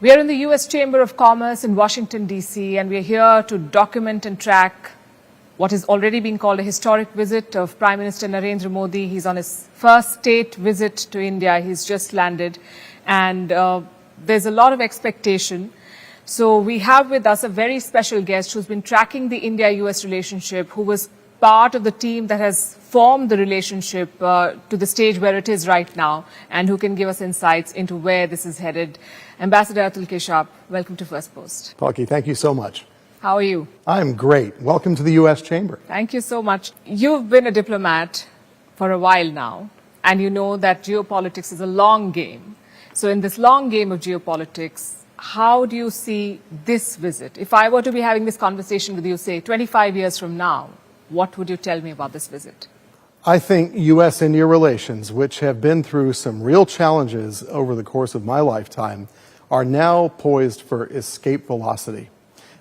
We are in the U.S. Chamber of Commerce in Washington, D.C., and we are here to document and track what is already being called a historic visit of Prime Minister Narendra Modi. He's on his first state visit to India. He's just landed, and there's a lot of expectation. So we have with us a very special guest who's been tracking the India-US relationship, who was part of the team that has formed the relationship to the stage where it is right now, and who can give us insights into where this is headed. Ambassador Atul Keshap, welcome to Firstpost. Palki, thank you so much. How are you? I'm great. Welcome to the U.S. Chamber. Thank you so much. You've been a diplomat for a while now, and you know that geopolitics is a long game. So in this long game of geopolitics, how do you see this visit? If I were to be having this conversation with you, say, 25 years from now, what would you tell me about this visit? I think U.S.-India relations, which have been through some real challenges over the course of my lifetime, are now poised for escape velocity.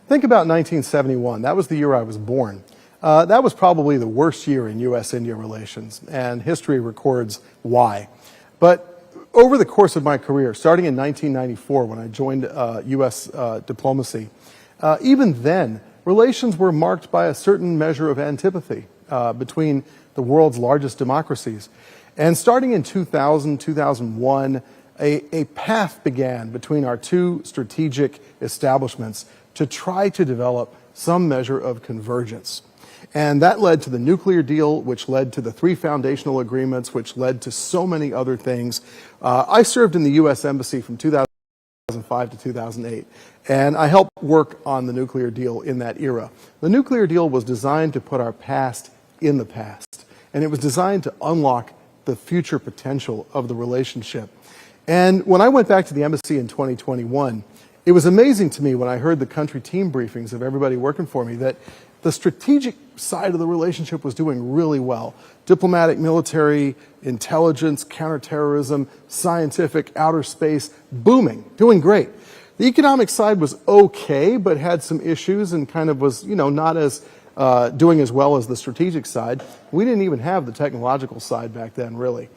Think about 1971. That was the year I was born. That was probably the worst year in U.S.-India relations, and history records why. But over the course of my career, starting in 1994 when I joined U.S. diplomacy, even then, relations were marked by a certain measure of antipathy between the world's largest democracies. And starting in 2000, 2001, a path began between our two strategic establishments to try to develop some measure of convergence. And that led to the nuclear deal, which led to the 3 foundational agreements, which led to so many other things. I served in the U.S. Embassy from 2005 to 2008, and I helped work on the nuclear deal in that era. The nuclear deal was designed to put our past in the past, and it was designed to unlock the future potential of the relationship. And when I went back to the embassy in 2021, it was amazing to me when I heard the country team briefings of everybody working for me that the strategic side of the relationship was doing really well. Diplomatic, military, intelligence, counterterrorism, scientific, outer space, booming, doing great. The economic side was okay, but had some issues and kind of was, not as doing as well as the strategic side. We didn't even have the technological side back then, really.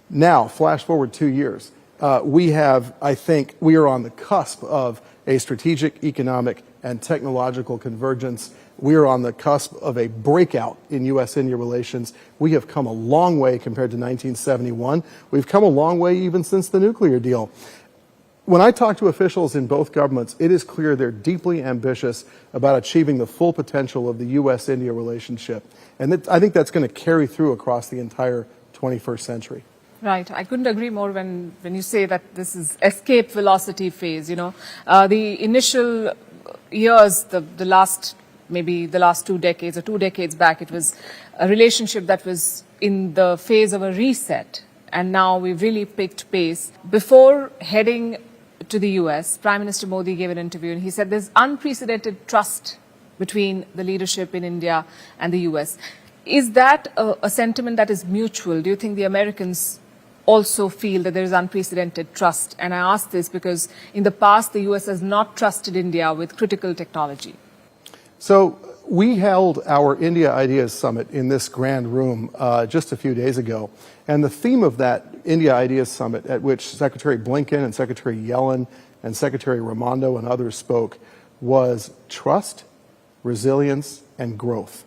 Now, flash forward 2 years. I think we are on the cusp of a strategic, economic, and technological convergence. We are on the cusp of a breakout in U.S.-India relations. We have come a long way compared to 1971. We've come a long way even since the nuclear deal. When I talk to officials in both governments, it is clear they're deeply ambitious about achieving the full potential of the U.S.-India relationship. And I think that's going to carry through across the entire 21st century. Right. I couldn't agree more when you say that this is escape velocity phase. The initial years, the last 2 decades or 2 decades back, it was a relationship that was in the phase of a reset. And now we've really picked pace. Before heading to the US, Prime Minister Modi gave an interview and he said there's unprecedented trust between the leadership in India and the US. Is that a sentiment that is mutual? Do you think the Americans also feel that there is unprecedented trust? And I ask this because in the past, the US has not trusted India with critical technology. So we held our India Ideas Summit in this grand room just a few days ago. And the theme of that India Ideas Summit, at which Secretary Blinken and Secretary Yellen and Secretary Raimondo and others spoke, was trust, resilience, and growth.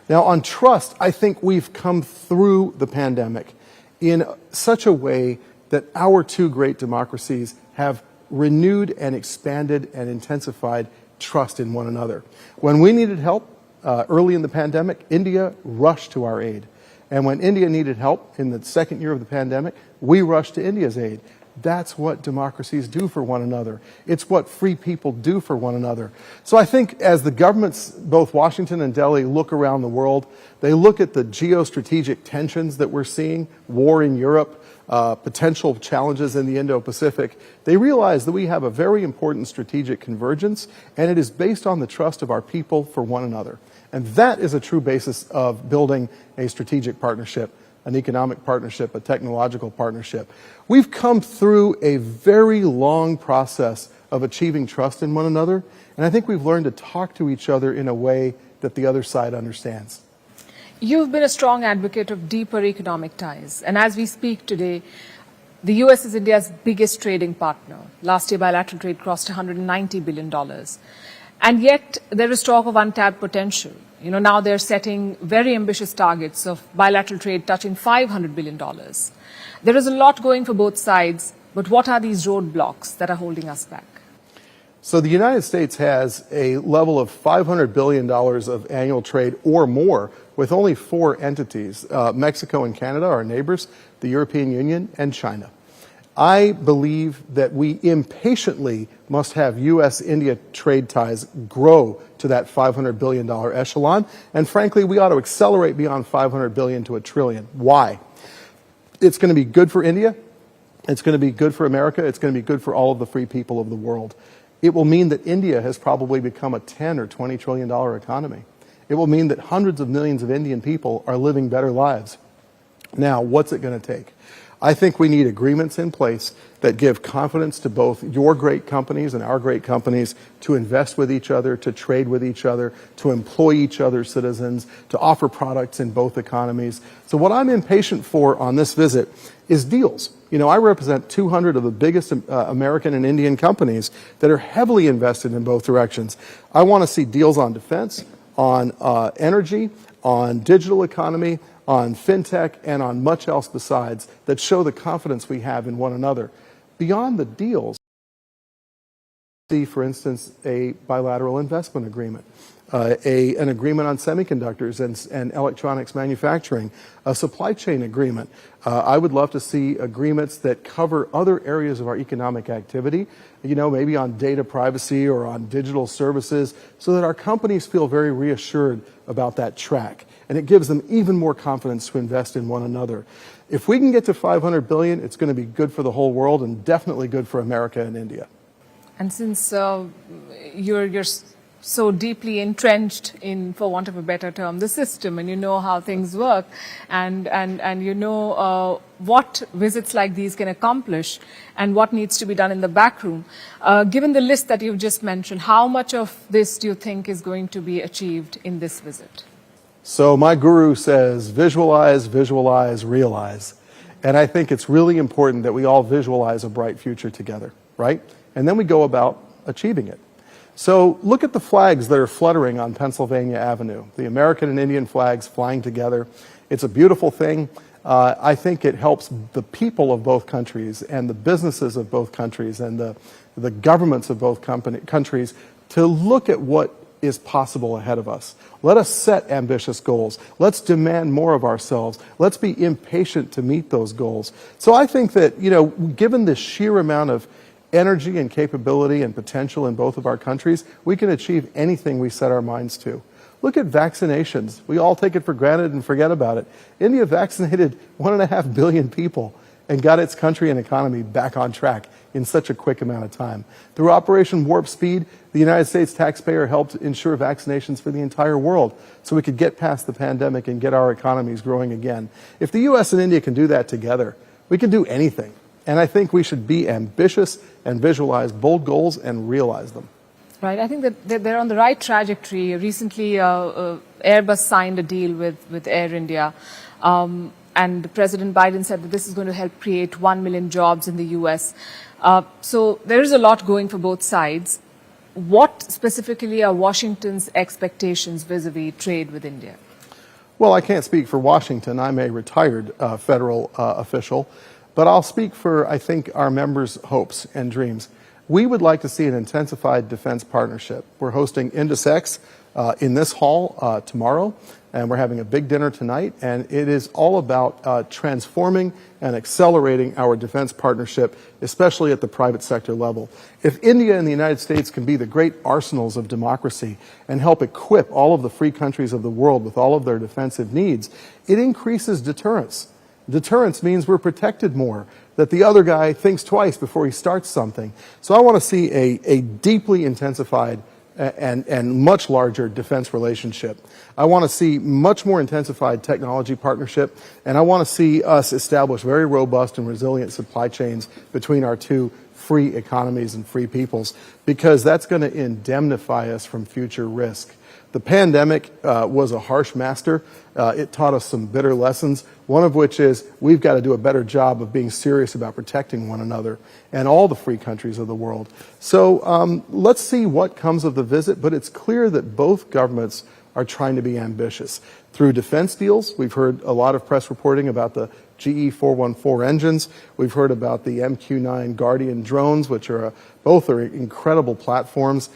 Now, on trust, I think we've come through the pandemic in such a way that our two great democracies have renewed and expanded and intensified trust in one another. When we needed help early in the pandemic, India rushed to our aid. And when India needed help in the second year of the pandemic, we rushed to India's aid. That's what democracies do for one another. It's what free people do for one another. So I think as the governments, both Washington and Delhi, look around the world, they look at the geostrategic tensions that we're seeing, war in Europe, potential challenges in the Indo-Pacific. They realize that we have a very important strategic convergence, and it is based on the trust of our people for one another. And that is a true basis of building a strategic partnership, an economic partnership, a technological partnership. We've come through a very long process of achieving trust in one another, and I think we've learned to talk to each other in a way that the other side understands. You've been a strong advocate of deeper economic ties, and as we speak today, The US is India's biggest trading partner. Last year, bilateral trade crossed $190 billion. And yet, there is talk of untapped potential. Now they're setting very ambitious targets of bilateral trade touching $500 billion. There is a lot going for both sides, but what are these roadblocks that are holding us back? So the United States has a level of $500 billion of annual trade or more with only 4 entities, Mexico and Canada, our neighbors, the European Union, and China. I believe that we impatiently must have U.S.-India trade ties grow to that $500 billion echelon, and frankly, we ought to accelerate beyond $500 billion to $1 trillion. Why? It's going to be good for India, it's going to be good for America, it's going to be good for all of the free people of the world. It will mean that India has probably become a $10 or $20 trillion economy. It will mean that hundreds of millions of Indian people are living better lives. Now, what's it going to take? I think we need agreements in place that give confidence to both your great companies and our great companies to invest with each other, to trade with each other, to employ each other's citizens, to offer products in both economies. So what I'm impatient for on this visit is deals. I represent 200 of the biggest American and Indian companies that are heavily invested in both directions. I want to see deals on defense, on energy, on digital economy, on fintech, and on much else besides that show the confidence we have in one another. Beyond the deals, see, for instance, a bilateral investment agreement, an agreement on semiconductors and electronics manufacturing, a supply chain agreement. I would love to see agreements that cover other areas of our economic activity, maybe on data privacy or on digital services, so that our companies feel very reassured about that track. And it gives them even more confidence to invest in one another. If we can get to $500 billion, it's going to be good for the whole world and definitely good for America and India. And since you're so deeply entrenched in, for want of a better term, the system, and you know how things work, and you know what visits like these can accomplish and what needs to be done in the back room, given the list that you've just mentioned, how much of this do you think is going to be achieved in this visit? So my guru says, visualize, visualize, realize. And I think it's really important that we all visualize a bright future together, right? And then we go about achieving it. So look at the flags that are fluttering on Pennsylvania Avenue, the American and Indian flags flying together. It's a beautiful thing. I think it helps the people of both countries and the businesses of both countries and the governments of both countries to look at what is possible ahead of us. Let us set ambitious goals. Let's demand more of ourselves. Let's be impatient to meet those goals. So I think that, given the sheer amount of energy and capability and potential in both of our countries, we can achieve anything we set our minds to. Look at vaccinations. We all take it for granted and forget about it. India vaccinated 1.5 billion people and got its country and economy back on track in such a quick amount of time. Through Operation Warp Speed, the United States taxpayer helped ensure vaccinations for the entire world so we could get past the pandemic and get our economies growing again. If the U.S. and India can do that together, we can do anything. And I think we should be ambitious and visualize bold goals and realize them. Right. I think that they're on the right trajectory. Recently, Airbus signed a deal with Air India. And President Biden said that this is going to help create 1 million jobs in the U.S. So there is a lot going for both sides. What specifically are Washington's expectations vis-a-vis trade with India? Well, I can't speak for Washington. I'm a retired federal official. But I'll speak for, I think, our members' hopes and dreams. We would like to see an intensified defense partnership. We're hosting IndoPacific in this hall tomorrow, and we're having a big dinner tonight, and it is all about transforming and accelerating our defense partnership, especially at the private sector level. If India and the United States can be the great arsenals of democracy and help equip all of the free countries of the world with all of their defensive needs, it increases deterrence. Deterrence means we're protected more, that the other guy thinks twice before he starts something. So I want to see a deeply intensified and much larger defense relationship. I want to see much more intensified technology partnership, and I want to see us establish very robust and resilient supply chains between our two free economies and free peoples, because that's going to indemnify us from future risk. The pandemic was a harsh master. It taught us some bitter lessons, one of which is we've got to do a better job of being serious about protecting one another and all the free countries of the world. So let's see what comes of the visit, but it's clear that both governments are trying to be ambitious. Through defense deals, we've heard a lot of press reporting about the GE 414 engines. We've heard about the MQ-9 Guardian drones, which are both are incredible platforms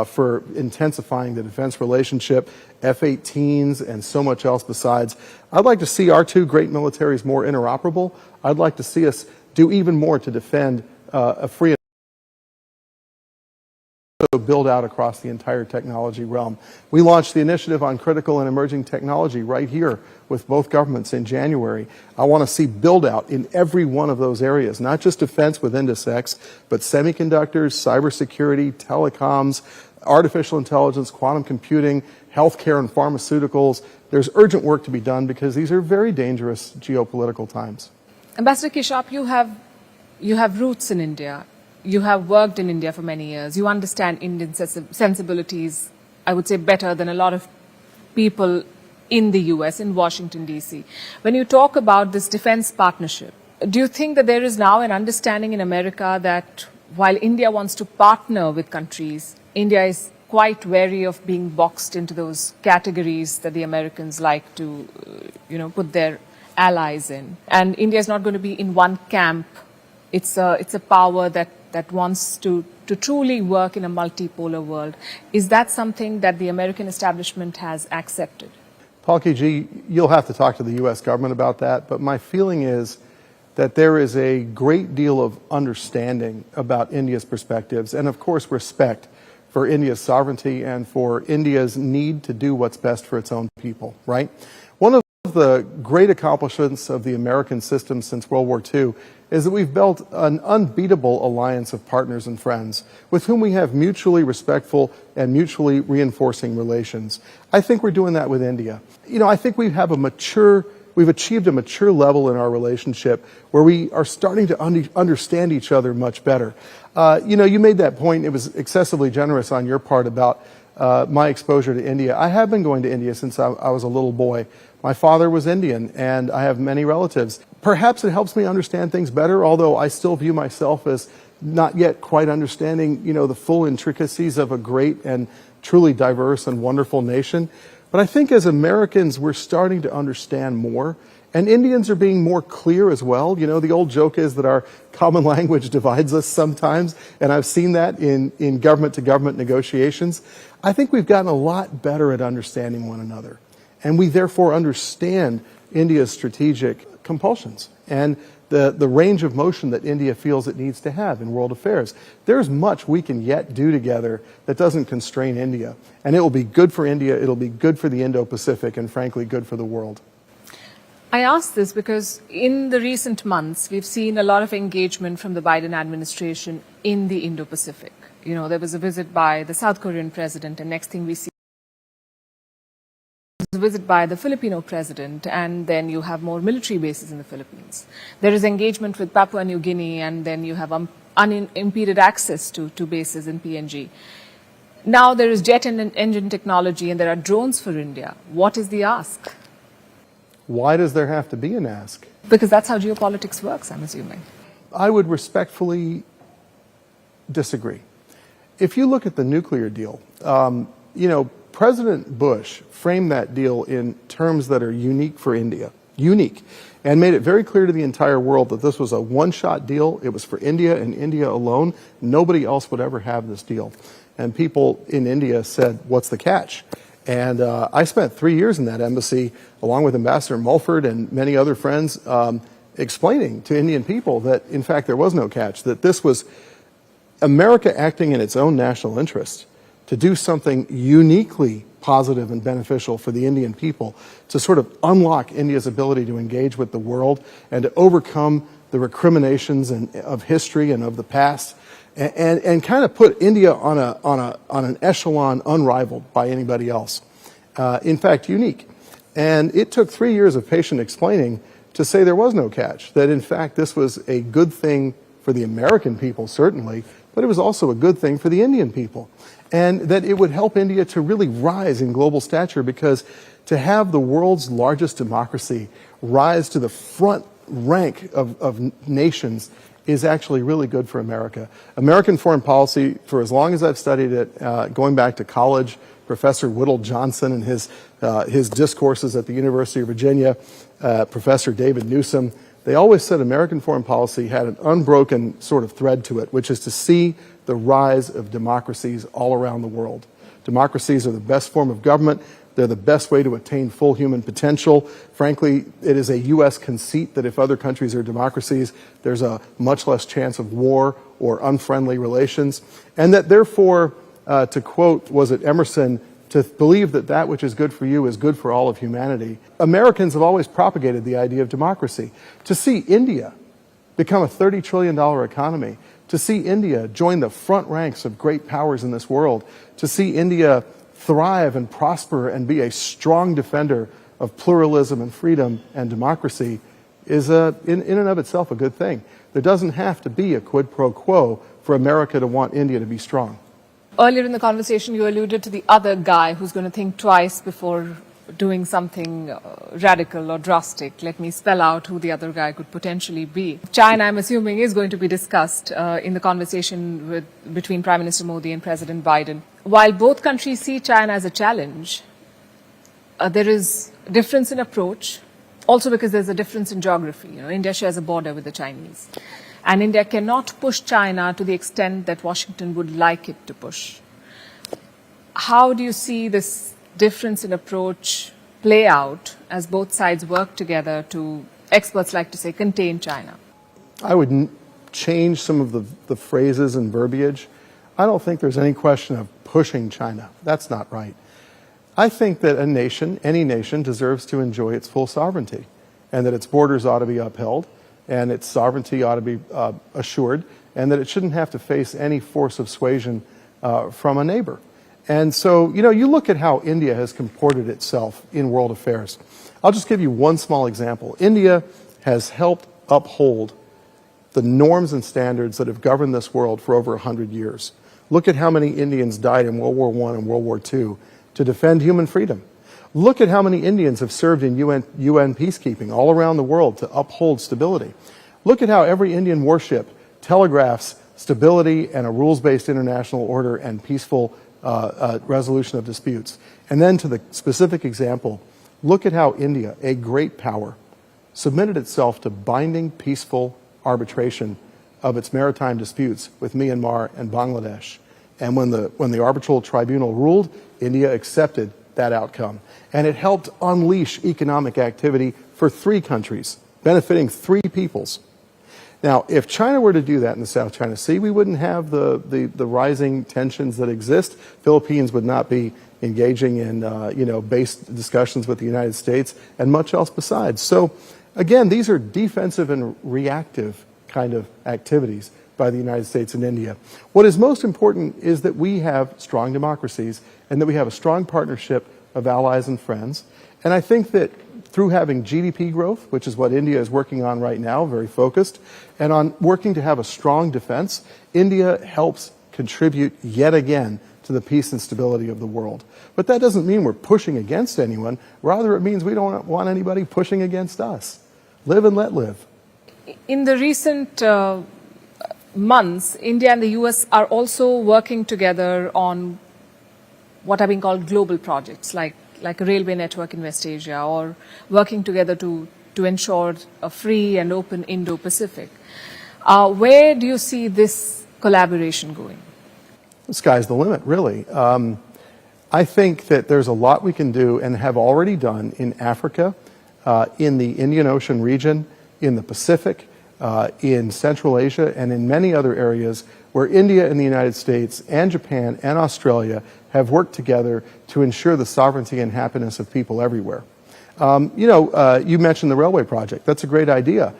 for intensifying the defense relationship, F-18s, and so much else besides. I'd like to see our two great militaries more interoperable. I'd like to see us do even more to defend a free build out across the entire technology realm. We launched the initiative on critical and emerging technology right here with both governments in January. I want to see build out in every one of those areas, not just defense with IndoSex, but semiconductors, cybersecurity, telecoms, artificial intelligence, quantum computing, healthcare and pharmaceuticals. There's urgent work to be done because these are very dangerous geopolitical times. Ambassador Keshap, you have roots in India. You have worked in India for many years. You understand Indian sensibilities, I would say, better than a lot of people in the US, in Washington, D.C. When you talk about this defense partnership, do you think that there is now an understanding in America that while India wants to partner with countries, India is quite wary of being boxed into those categories that the Americans like to, put their allies in? And India is not going to be in one camp. It's a power that wants to truly work in a multipolar world. Is that something that the American establishment has accepted? Palki ji, you'll have to talk to the U.S. government about that, but my feeling is that there is a great deal of understanding about India's perspectives and, of course, respect for India's sovereignty and for India's need to do what's best for its own people, right? One of the great accomplishments of the American system since World War II is that we've built an unbeatable alliance of partners and friends with whom we have mutually respectful and mutually reinforcing relations. I think we're doing that with India. I think we've achieved a mature level in our relationship where we are starting to understand each other much better. You made that point. It was excessively generous on your part about my exposure to India. I have been going to India since I was a little boy. My father was Indian, and I have many relatives. Perhaps it helps me understand things better, although I still view myself as not yet quite understanding, the full intricacies of a great and truly diverse and wonderful nation. But I think as Americans, we're starting to understand more. And Indians are being more clear as well. The old joke is that our common language divides us sometimes, and I've seen that in government-to-government negotiations. I think we've gotten a lot better at understanding one another. And we therefore understand India's strategic compulsions and the range of motion that India feels it needs to have in world affairs. There's much we can yet do together that doesn't constrain India. And it will be good for India, it'll be good for the Indo-Pacific, and frankly, good for the world. I ask this because in the recent months, we've seen a lot of engagement from the Biden administration in the Indo-Pacific. There was a visit by the South Korean president, and next thing we see is a visit by the Filipino president, and then you have more military bases in the Philippines. There is engagement with Papua New Guinea, and then you have unimpeded access to bases in PNG. Now there is jet engine technology, and there are drones for India. What is the ask? Why does there have to be an ask? Because that's how geopolitics works, I'm assuming. I would respectfully disagree. If you look at the nuclear deal, President Bush framed that deal in terms that are unique for India, and made it very clear to the entire world that this was a one-shot deal. It was for India and India alone. Nobody else would ever have this deal. And people in India said, what's the catch? And I spent 3 years in that embassy, along with Ambassador Mulford and many other friends, explaining to Indian people that, in fact, there was no catch, that this was America acting in its own national interest to do something uniquely positive and beneficial for the Indian people, to sort of unlock India's ability to engage with the world and to overcome the recriminations of history and of the past, and kind of put India on an echelon unrivaled by anybody else. In fact, unique. And it took 3 years of patient explaining to say there was no catch, that in fact this was a good thing for the American people, certainly, but it was also a good thing for the Indian people. and that it would help India to really rise in global stature, because to have the world's largest democracy rise to the front rank of nations is actually really good for America. American foreign policy, for as long as I've studied it, going back to college, Professor Whittle Johnson and his discourses at the University of Virginia, Professor David Newsom, they always said American foreign policy had an unbroken sort of thread to it, which is to see the rise of democracies all around the world. Democracies are the best form of government. They're the best way to attain full human potential. Frankly, it is a U.S. conceit that if other countries are democracies, there's a much less chance of war or unfriendly relations. And that therefore, to quote, was it Emerson, to believe that that which is good for you is good for all of humanity. Americans have always propagated the idea of democracy. To see India become a $30 trillion economy, to see India join the front ranks of great powers in this world, to see India thrive and prosper and be a strong defender of pluralism and freedom and democracy is in and of itself a good thing. There doesn't have to be a quid pro quo for America to want India to be strong. Earlier in the conversation, you alluded to the other guy who's going to think twice before doing something radical or drastic. Let me spell out who the other guy could potentially be. China, I'm assuming, is going to be discussed in the conversation between Prime Minister Modi and President Biden. While both countries see China as a challenge, there is a difference in approach, also because there's a difference in geography. India shares a border with the Chinese. And India cannot push China to the extent that Washington would like it to push. How do you see this difference in approach play out as both sides work together to, experts like to say, contain China? I would change some of the phrases and verbiage. I don't think there's any question of pushing China. That's not right. I think that a nation, any nation, deserves to enjoy its full sovereignty, and that its borders ought to be upheld, and its sovereignty ought to be assured, and that it shouldn't have to face any force of suasion from a neighbor. And so, you look at how India has comported itself in world affairs. I'll just give you one small example. India has helped uphold the norms and standards that have governed this world for over 100 years. Look at how many Indians died in World War I and World War II to defend human freedom. Look at how many Indians have served in UN peacekeeping all around the world to uphold stability. Look at how every Indian warship telegraphs stability and a rules-based international order and peaceful resolution of disputes. And then to the specific example, look at how India, a great power, submitted itself to binding peaceful arbitration of its maritime disputes with Myanmar and Bangladesh. And when the arbitral tribunal ruled, India accepted that outcome. And it helped unleash economic activity for 3 countries, benefiting 3 peoples. Now, if China were to do that in the South China Sea, we wouldn't have the rising tensions that exist. Philippines would not be engaging in, base discussions with the United States and much else besides. So, again, these are defensive and reactive kind of activities by the United States and India. What is most important is that we have strong democracies and that we have a strong partnership of allies and friends. And I think that through having GDP growth, which is what India is working on right now, very focused, and on working to have a strong defense, India helps contribute yet again to the peace and stability of the world. But that doesn't mean we're pushing against anyone. Rather, it means we don't want anybody pushing against us. Live and let live. In the recent months, India and the US are also working together on what are being called global projects, like a railway network in West Asia, or working together to ensure a free and open Indo-Pacific. Where do you see this collaboration going? The sky's the limit, really. I think that there's a lot we can do and have already done in Africa, in the Indian Ocean region, in the Pacific, in Central Asia, and in many other areas where India and the United States and Japan and Australia have worked together to ensure the sovereignty and happiness of people everywhere. You mentioned the railway project. That's a great idea.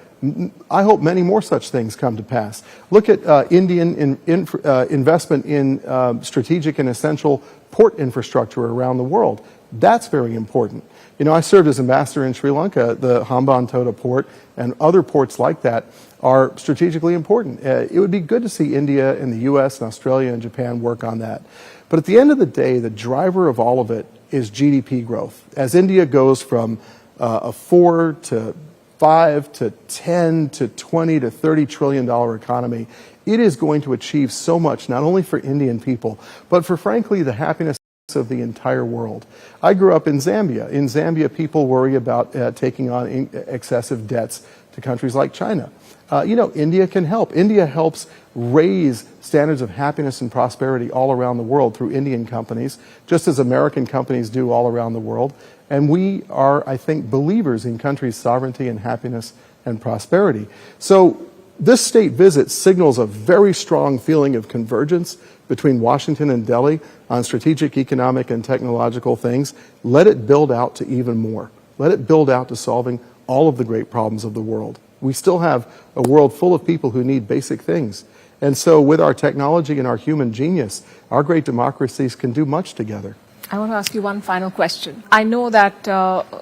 I hope many more such things come to pass. Look at Indian investment in strategic and essential port infrastructure around the world. That's very important. I served as ambassador in Sri Lanka. The Hambantota port and other ports like that are strategically important. It would be good to see India and the US and Australia and Japan work on that. But at the end of the day, the driver of all of it is GDP growth. As India goes from a 4 to 5 to 10 to 20 to $30 trillion economy, it is going to achieve so much, not only for Indian people, but for, frankly, the happiness of the entire world. I grew up in Zambia. In Zambia, people worry about taking on excessive debts to countries like China. India can help. India helps raise standards of happiness and prosperity all around the world through Indian companies, just as American companies do all around the world. And we are, I think, believers in countries' sovereignty and happiness and prosperity. So this state visit signals a very strong feeling of convergence between Washington and Delhi on strategic, economic, and technological things. Let it build out to even more. Let it build out to solving all of the great problems of the world. We still have a world full of people who need basic things. And so with our technology and our human genius, our great democracies can do much together. I want to ask you one final question. I know that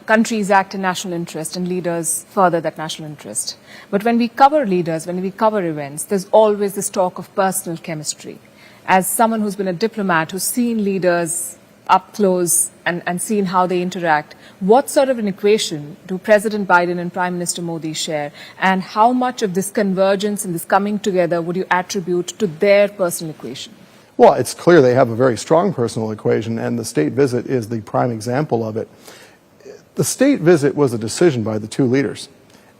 countries act in national interest and leaders further that national interest. But when we cover leaders, when we cover events, there's always this talk of personal chemistry. As someone who's been a diplomat, who's seen leaders up close and seen how they interact, what sort of an equation do President Biden and Prime Minister Modi share? And how much of this convergence and this coming together would you attribute to their personal equation? Well, it's clear they have a very strong personal equation, and the state visit is the prime example of it. The state visit was a decision by the two leaders,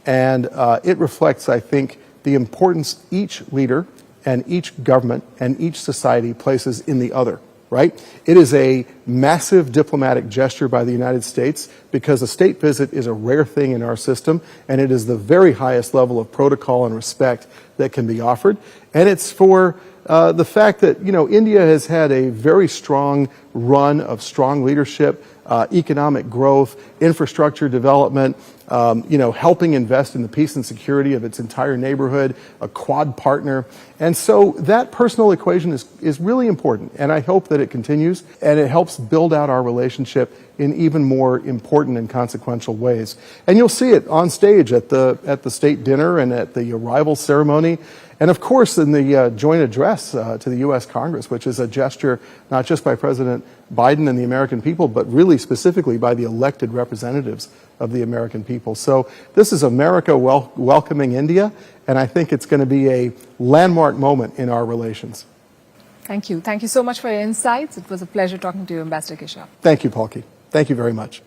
and it reflects, I think, the importance each leader and each government and each society places in the other, right? It is a massive diplomatic gesture by the United States because a state visit is a rare thing in our system, and it is the very highest level of protocol and respect that can be offered. And it's for the fact that, India has had a very strong run of strong leadership, economic growth, infrastructure development, helping invest in the peace and security of its entire neighborhood, a Quad partner. And so that personal equation is really important, and I hope that it continues, and it helps build out our relationship in even more important and consequential ways. And you'll see it on stage at the state dinner and at the arrival ceremony, and of course in the joint address to the U.S. Congress, which is a gesture not just by President Biden and the American people, but really specifically by the elected representatives of the American people. So this is America welcoming India, and I think it's going to be a landmark moment in our relations. Thank you. Thank you so much for your insights. It was a pleasure talking to you, Ambassador Keshap. Thank you, Palki. Thank you very much.